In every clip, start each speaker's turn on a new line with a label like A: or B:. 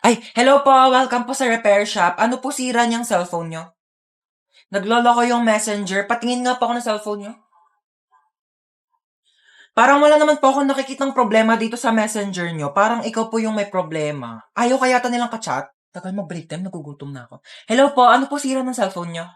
A: Ay, hello po. Welcome po sa repair shop. Ano po sira niyang cellphone niyo? Nagloloko yung messenger. Patingin nga po ako ng cellphone niyo. Parang wala naman po akong nakikitang problema dito sa messenger niyo. Parang ikaw po yung may problema. Ayaw kaya nilang ka-chat? Tagal mo break time, nagugutom na ako. Hello po, ano po sira ng cellphone niyo?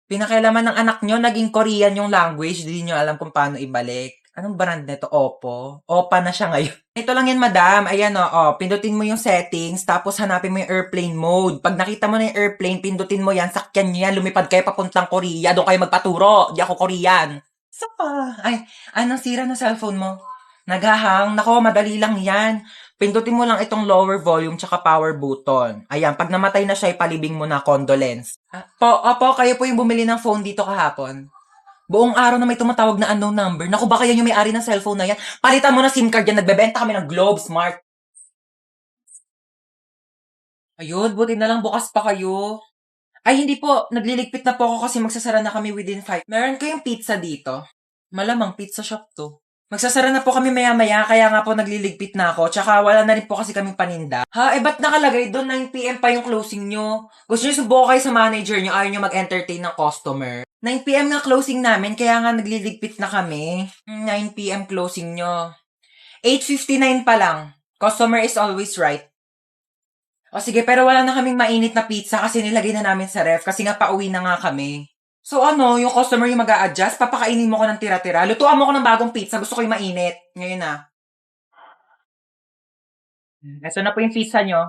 A: Pinakailaman ng anak niyo, naging Korean yung language, di niyo alam kung paano ibalik. Anong brand nito? Oppo? Oppa na siya ngayon. Ito lang yan, madam. Ayan pindutin mo yung settings, tapos hanapin mo yung airplane mode. Pag nakita mo na yung airplane, pindutin mo yan, sakyan niyo yan, lumipad kayo papuntang Korea, doon kayo magpaturo. Di ako Korean. Isa pa. Ay, anong sira na cellphone mo? Naghahang. Nako, madali lang yan. Pindutin mo lang itong lower volume tsaka power button. Ayan, pag namatay na siya, ipalibing mo na condolence. Opo, kayo po yung bumili ng phone dito kahapon. Buong araw na may tumatawag na unknown number. Naku, baka yan yung may-ari ng cellphone na yan. Palitan mo na SIM card yan. Nagbebenta kami ng Globe Smart. Ayun, buti na lang bukas pa kayo. Ay, hindi po. Nagliligpit na po ako kasi magsasara na kami within 5. Meron kayong pizza dito? Malamang pizza shop to. Magsasara na po kami maya-maya, kaya nga po nagliligpit na ako. Tsaka wala na rin po kasi kaming paninda. Ha? Ba't nakalagay doon 9 p.m. pa yung closing nyo? Gusto nyo subukan kayo sa manager nyo, ayaw nyo mag-entertain ng customer. 9 p.m. nga closing namin, kaya nga nagliligpit na kami. 9 p.m. closing nyo. 8:59 pa lang. Customer is always right. O sige, pero wala na kaming mainit na pizza kasi nilagay na namin sa ref kasi nga pauwi na nga kami. So yung customer yung mag-a-adjust, papakainin mo ko ng tira-tira. Lutuan mo ko ng bagong pizza, gusto ko yung mainit. Ngayon na. Ito na po yung pizza nyo.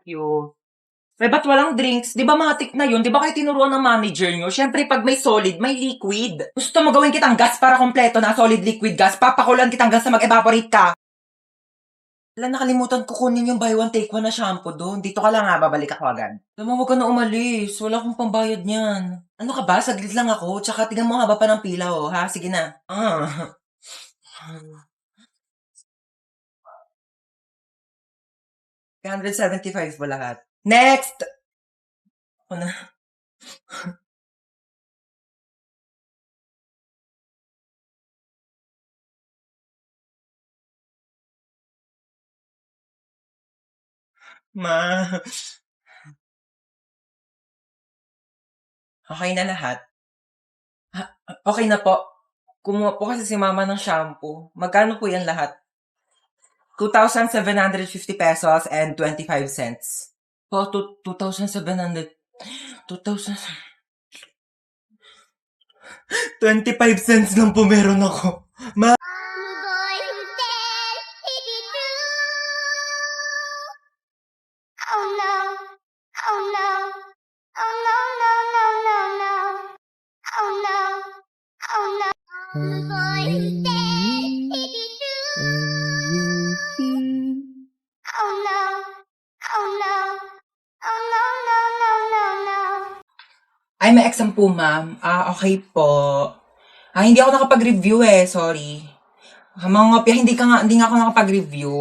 A: Yung... ba't walang drinks? Di ba matik na yun? Di ba kayo tinuruan ng manager nyo? Siyempre, pag may solid, may liquid. Gusto mo gawin kitang gas para kompleto na solid liquid gas? Papakulan kitang gas na mag-evaporate ka. Wala, nakalimutan ko kunin yung buy one take one na shampoo doon. Dito ka lang ha, babalik ako agad. Alam mo, huwag ka na umalis. Wala akong pambayad niyan. Ano ka ba? Saglit lang ako. Tsaka tignan mo haba pa ng pila ha? Sige na. 375 ba lahat? Next! Ako na. Ma. Okay na lahat? Okay na po. Kumuha po kasi si mama ng shampoo. Magkano po yan lahat? 2,750 pesos and 25 cents. Po, 2,700. 2,000. 25 cents lang po meron ako. Ma.
B: Oh no, oh no, oh no, no, no, no, no, oh no, oh no, the boy who's dead, oh no, oh no, oh no, no, no, no, no.
A: Ay, may exam po, ma'am. Okay po. Hindi ako nakapag-review sorry. Mga ngopya, hindi nga ako nakapag-review.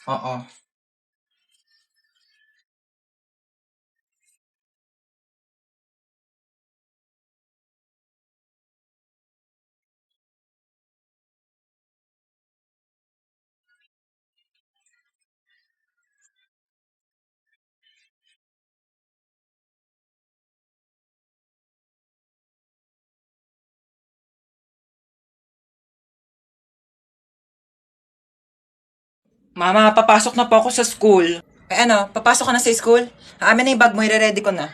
A: Oo. Mama, papasok na po ako sa school. Papasok ka na sa school? Amin na yung bag mo, i-ready ko na.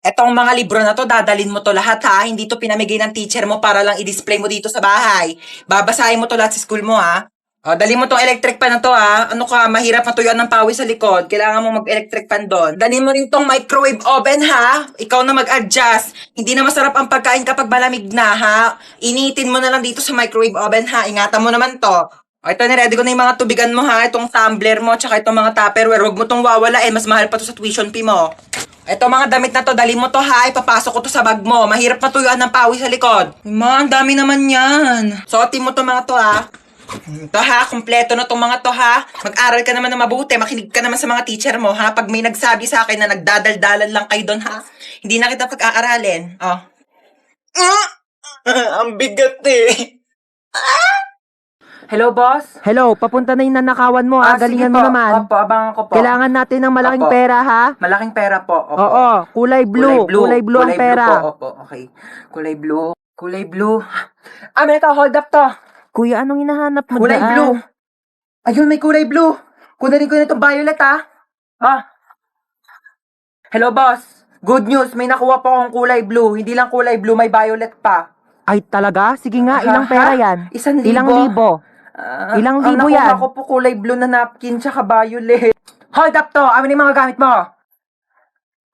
A: Etong mga libro na to, dadalin mo to lahat ha. Hindi to pinamigay ng teacher mo para lang i-display mo dito sa bahay. Babasahin mo to lahat sa school mo ha. O, dali mo tong electric fan na to ha. Ano ka, mahirap matuyuan ng pawis sa likod. Kailangan mo mag-electric fan doon. Dalhin mo rin tong microwave oven ha. Ikaw na mag-adjust. Hindi na masarap ang pagkain kapag malamig na ha. Initin mo na lang dito sa microwave oven ha. Ingatan mo naman to. O, ito, niready ko na yung mga tubigan mo ha. Itong tumbler mo, tsaka itong mga tupperware. Huwag mo tong wawalain. Mas mahal pa to sa tuition fee mo. Ito mga damit na to, dali mo to ha, ipapasok ko to sa bag mo. Mahirap matuyuan ng pawis sa likod. Ma, ang dami naman yan. Suotin mo to mga to ha. Ito ha, kumpleto na tong mga to ha. Mag-aral ka naman na mabuti, makinig ka naman sa mga teacher mo ha. Pag may nagsabi sa akin na nagdadaldalan lang kayo doon ha, hindi na kita pag-aaralin. Ang bigat eh. Hello, boss?
C: Hello, papunta na yung nanakawan mo ha.
A: Sige
C: Galingan
A: po.
C: mo naman.
A: Opo, abangan ko po.
C: Kailangan natin ng malaking
A: Opo.
C: pera ha.
A: Malaking pera po. Opo.
C: Oo, kulay blue. Kulay blue ang pera.
A: po. Opo, okay. Kulay blue. Kulay blue. Ito, hold up to.
C: Kuya, anong hinahanap mo
A: Kulay
C: daan?
A: blue. Ayun, may kulay blue. Kunarin ko na itong violet, ha? Hello, boss. Good news, may nakuha po akong kulay blue. Hindi lang kulay blue, may violet pa.
C: Ay, talaga? Sige nga, ilang
A: Ha?
C: pera yan?
A: 1,000.
C: Ilang libo? Ilang libo
A: ang
C: yan?
A: nakuha ko po kulay blue na napkin tsaka violet. Hold up to. Amin yung mga gamit mo.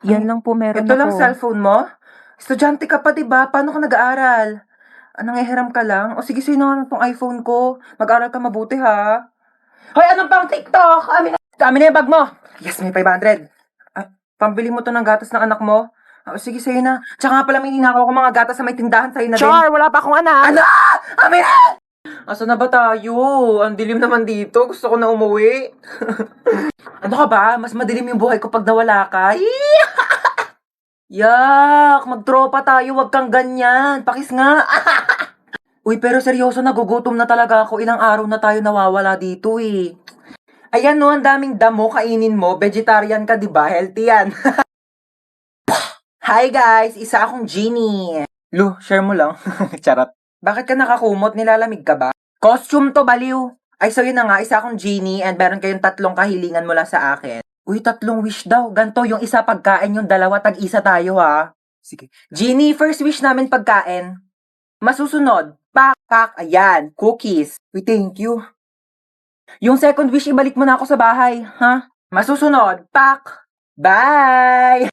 C: Yan lang po meron
A: Ito lang
C: ako.
A: cellphone mo? Estudyante ka pa, diba? Paano ka nag-aaral? Nangihiram ka lang? O sige, sino nga itong iPhone ko? Mag-aaral ka mabuti, ha? Hoy, anong pang TikTok? Amin na yung bag mo. Yes, may 500. Pambili mo to ng gatas ng anak mo? O sige, sa'yo na. Tsaka nga pala may ninakaw ko mga gatas sa may tindahan sa'yo na din.
C: Char, wala pa akong anak.
A: Ano? Amin na! Asa na ba tayo? Ang dilim naman dito. Gusto ko na umuwi. Ano ka ba? Mas madilim yung buhay ko pag nawala ka. Yak! Magtropa tayo. Wag kang ganyan. Pakis nga. Uy, pero seryoso, nagugutom na talaga ako. Ilang araw na tayo nawawala dito eh. Ayan no, ang daming damo kainin mo. Vegetarian ka, di ba? Healthy yan. Hi guys! Isa akong genie. Lu, share mo lang. Charot. Bakit ka nakakumot? Nilalamig ka ba? Costume to, baliw. Ay, so yun na nga, isa akong genie and meron kayong 3 kahilingan mula sa akin. Uy, 3 wish daw. Ganto, yung isa pagkain, yung 2 tag-isa tayo ha. Sige. Genie, first wish namin pagkain. Masusunod, pak, ayan, cookies. Uy, thank you. Yung second wish, ibalik mo na ako sa bahay, ha? Masusunod, pak, bye!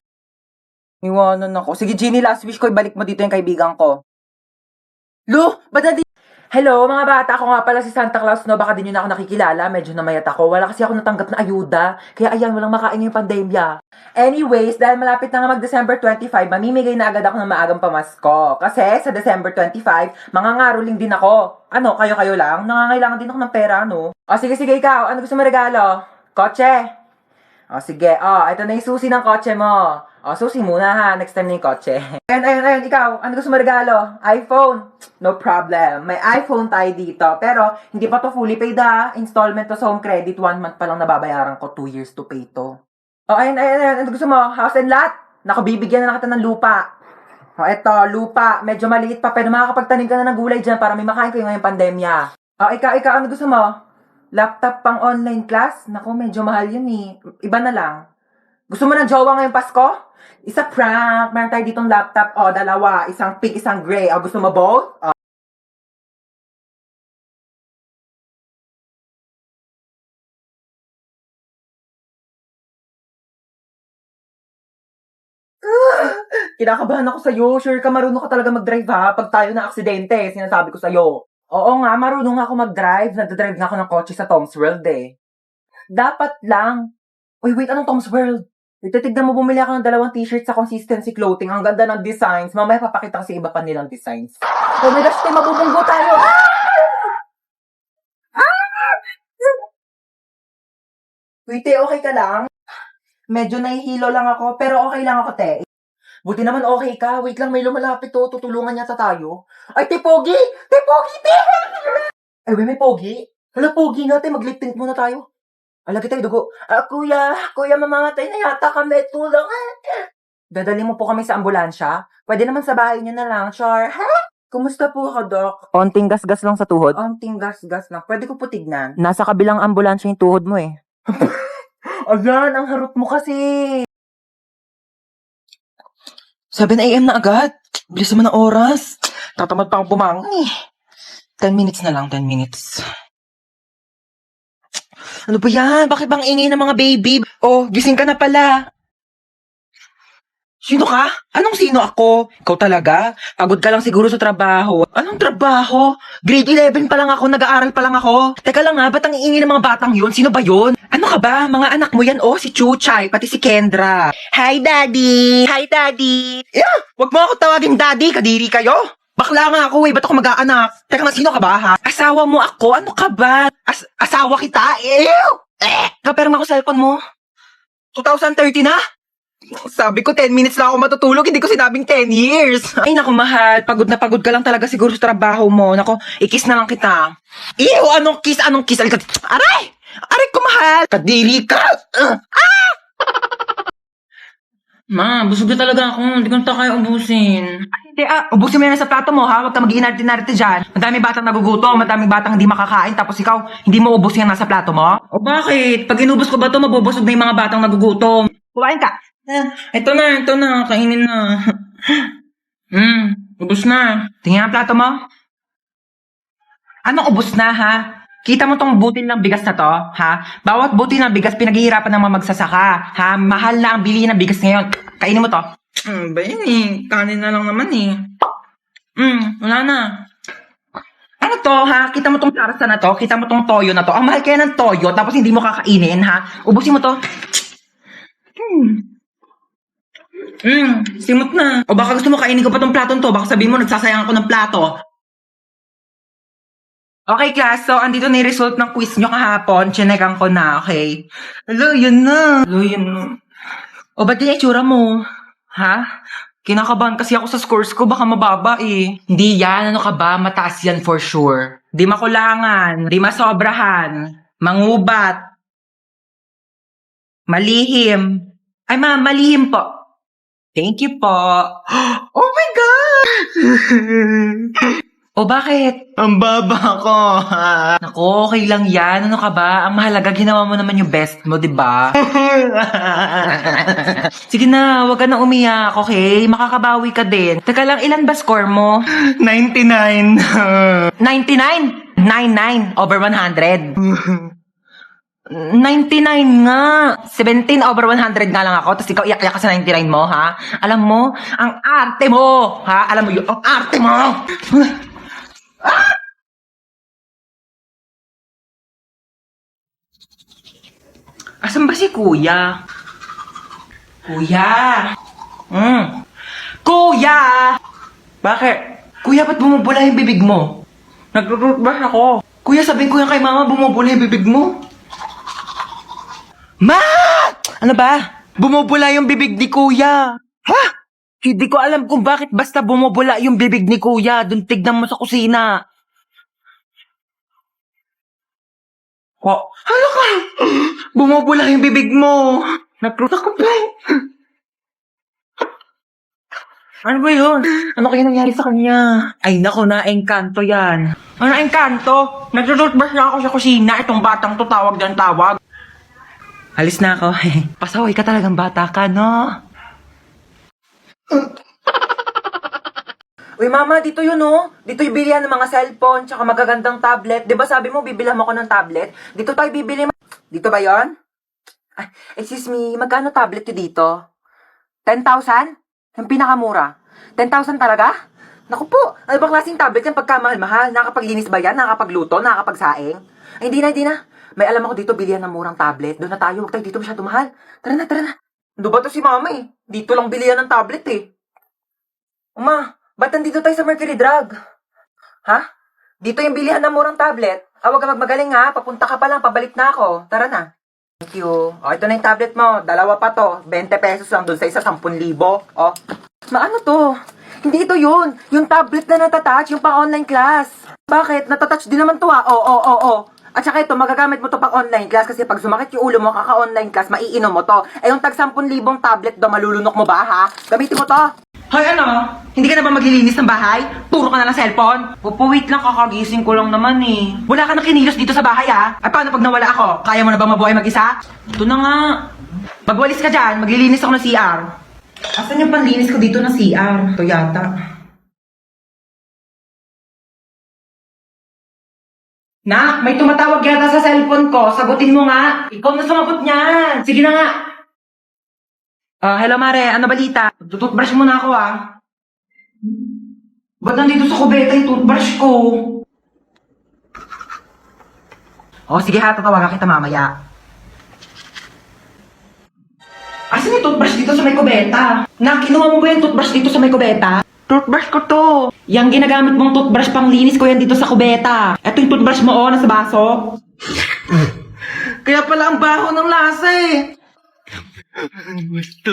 A: Iwanan ako. Sige, Genie, last wish ko, ibalik mo dito yung kaibigan ko. Lu, ba't Hello, mga bata. Ako nga pala si Santa Claus, no? Baka din yun ako nakikilala. Medyo namayat ako. Wala kasi ako natanggap na ayuda. Kaya ayan, walang makain yung pandemya. Anyways, dahil malapit na nga mag-December 25, mamimigay na agad ako ng maagang pamasko. Kasi sa December 25, mangangaroling din ako. Ano, kayo-kayo lang? Nangangailangan din ako ng pera, no? O, sige, ikaw. Ano gusto mo regalo? Kotse? O, sige. O, ito na yung susi ng kotse mo. O, susi muna ha. Next time na yung kotse. Ayun. Ikaw, ano gusto mo regalo? iPhone? No problem. May iPhone tayo dito. Pero, hindi pa to fully paid ha. Installment to sa home credit. 1 month pa lang nababayaran ko. 2 years to pay to. O, ayun. Ano gusto mo? House and lot? Naku, bibigyan na kita ng lupa. O, eto, lupa. Medyo maliit pa. Pero makakapagtanim ka na ng gulay dyan para may makain kayo ngayong pandemya. O, ikaw, ano gusto mo? Laptop pang online class? Naku, medyo mahal yun eh. Iba na lang. Gusto mo ng jowa ngayong Pasko? Isa prank. Meron tayo ditong laptop. O, 2. Isang pink, isang gray. O, gusto mo both? O. Kinakabahan ako sa'yo. Sure ka, marunong ka talaga mag-drive ha? Pag tayo na aksidente, sinasabi ko sa'yo. Oo nga, marunong ako mag-drive. Nagdadrive nga ako ng kotse sa Tom's World eh. Dapat lang. Uy, wait, anong Tom's World? Ititignan mo, bumili ako ng 2 t-shirt sa Consistency Clothing. Ang ganda ng designs. Mamaya papakita kasi iba pa nilang designs. Oh my gosh, mabubunggo tayo! Wait, okay ka lang? Medyo nahihilo lang ako, pero okay lang ako, te. Buti naman okay ka. Wait lang, may lumalapit to. Tutulungan yata tayo. Ay, te, Pogi! Te, Pogi, te! Ay, may Pogi? Hala, Pogi nga, te. Mag-lip tint muna tayo. Alagi tayo, dugo. Kuya, mamamatay na yata kami. Tulong. Dadali mo po kami sa ambulansya? Pwede naman sa bahay niyo na lang, Char. Ha? Kumusta po ako, Doc?
C: Onting gasgas lang sa tuhod.
A: Onting gas-gas lang. Pwede ko po tignan?
C: Nasa kabilang ambulansya yung tuhod mo eh.
A: Ayan, ang harot mo kasi. 7 a.m. na agad. Bilis naman ang oras. Tatamad pa akong bumangon eh. 10 minutes na lang, 10 minutes. Ano ba yan? Bakit bang ingay ng mga baby? Oh, gising ka na pala. Sino ka? Anong sino ako? Ikaw talaga? Pagod ka lang siguro sa trabaho. Anong trabaho? Grade 11 pa lang ako, nag-aaral pa lang ako. Teka lang nga, ba't ang iingay ng mga batang yun? Sino ba yun? Ano ka ba? Mga anak mo yan, oh, si Chuchay, pati si Kendra. Hi, Daddy! Hi, Daddy! Wag mo ako tawagin Daddy, kadiri kayo. Bakla nga ako eh, ba't ako mag-aanak? Teka nga, sino ka ba ha? Asawa mo ako? Ano ka ba? Asawa kita? Ew! Kaperma ko cellphone mo. 2030 na? Sabi ko 10 minutes lang ako matutulog, hindi ko sinabing 10 years. Ay naku mahal, pagod na pagod ka lang talaga siguro sa trabaho mo. Nako, i-kiss na lang kita. Ew, anong kiss? Anong kiss? Alikat. Aray! Aray ko mahal! Kadiri ka! Ma, busog na talaga ako. Hindi ko na kaya ubusin. Ay, hindi ubusin mo yan sa plato mo ha. Huwag ka mag-iinarte-narte dyan. Madaming batang nagugutom, madaming batang hindi makakain, tapos ikaw, hindi mo ubusin yan nasa plato mo? O bakit? Pag inubos ko ba ito, mabubusog na yung mga batang nagugutom. Kumain ka. Ito na. Kainin na. Ubos na. Tingnan ang plato mo. Anong ubos na, ha? Kita mo tong butil ng bigas na to, ha? Bawat butil ng bigas, pinaghihirapan ng mga magsasaka, ha? Mahal na ang bilihin ng bigas ngayon. Kainin mo to. Ba yun eh? Kanin na lang naman eh. Wala na. Ano to, ha? Kita mo tong sarasa na to? Kita mo tong toyo na to? Ang mahal kaya ng toyo, tapos hindi mo kakainin, ha? Ubusin mo to. Simot na. O baka gusto mo kainin ko pa tong platong to. Baka sabihin mo, nagsasayang ako ng plato. Okay, class. So, andito na yung result ng quiz nyo kahapon. Chinekan ko na, okay? Hello, yun na. O, ba't yung itsura mo? Ha? Kinakabahan kasi ako sa scores ko. Baka mababa eh. Hindi yan. Ano ka ba? Mataas yan for sure. Di makulangan. Di masobrahan. Mangubat. Malihim. Ay, ma'am, malihim po. Thank you po. Oh my God! O bakit? Ang baba ko. Naku, okay lang yan. Ano ka ba? Ang mahalaga, ginawa mo naman yung best mo, di ba? Sige na, wag ka na umiyak, okay? Makakabawi ka din. Teka lang, ilan ba score mo? 99. 99? 99 over 100. 99 nga. 17 over 100 nga lang ako. Tapos ikaw iyak-iyak ka sa 99 mo, ha? Alam mo, ang arte mo, ha? Alam mo yun, ang arte mo! Asan ba si Kuya? Kuya! Kuya! Bakit? Kuya, ba't bumubula yung bibig mo? Nag-rootbash ako. Kuya, sabihin ko yan kay mama, bumubula yung bibig mo. Ma! Ano ba? Bumubula yung bibig ni Kuya. Ha? Hindi ko alam kung bakit basta bumubula yung bibig ni Kuya. Doon tignan mo sa kusina. Hala ka! Bumubula yung bibig mo. Nagruta ko ba? Ano ba yun? Ano kaya nangyari sa kanya? Ay nako, na-engkanto yan. Ano engkanto? Nagtututbrush na ako sa kusina. Itong batang to tawag dyan tawag. Alis na ako. Pasaway ka talagang bata ka, no? Uy, mama, dito yun, no? Dito yung bilihan ng mga cellphone, tsaka magagandang tablet. Di ba sabi mo, bibilhan mo ko ng tablet? Dito tayo bibili. Dito ba yon? Ay, excuse me, magkano tablet yun dito? 10,000? Yung pinakamura. 10,000 talaga? Naku po, ano bang klaseng tablet yan pagkamahal-mahal? Nakapaglinis ba yan? Nakakapagluto? Nakakapagsaing? Ay, hindi na. May alam ako dito, bilihan ng murang tablet. Doon na tayo, huwag tayo dito masyado mahal. Tara na. Ano ba to si mama eh? Dito lang bilihan ng tablet eh. Uma, ba't nandito tayo sa Mercury Drug? Ha? Dito yung bilihan ng murang tablet. Huwag ka magmagaling ha, papunta ka pa lang, pabalik na ako. Tara na. Thank you. O, ito na yung tablet mo. Dalawa pa to. 20 pesos lang doon sa isa, 10,000. O. Ano to? Hindi ito yun. Yung tablet na natatouch, yung pang-online class. Bakit? Natatouch din naman to ha. Oo. At saka ito, magagamit mo to pang online class kasi pag sumakit yung ulo mo, kaka-online class, maiinom mo to. Eh yung tag 10,000 tablet do, malulunok mo ba ha? Gamitin mo to. Hoy ano? Hindi ka na ba maglilinis ng bahay? Puro ka na ng cellphone? Wait lang, kakagising ko lang naman eh. Wala ka na kinilos dito sa bahay ha? At paano pag nawala ako? Kaya mo na ba mabuhay mag-isa? Ito na nga. Magwalis ka dyan, maglilinis ako ng CR. Asan yung panlinis ko dito ng CR? Ito yata. Nak, may tumatawag yata sa cellphone ko. Sagutin mo nga. Ikaw na sumagot niyan. Sige na nga. Hello Mare, ano balita? Tututbrush muna ako Ba't nandito sa kubeta yung toothbrush ko? Sige ha, tatawagan kita mamaya. Asan yung toothbrush dito sa may kubeta? Nak, kinuha mo ba yung toothbrush dito sa may kubeta? Toothbrush ko to. Yang ginagamit mong toothbrush pang linis ko yan dito sa kubeta. Ito yung toothbrush mo nasa baso. Kaya pala ang baho ng lasa eh.
D: Gusto.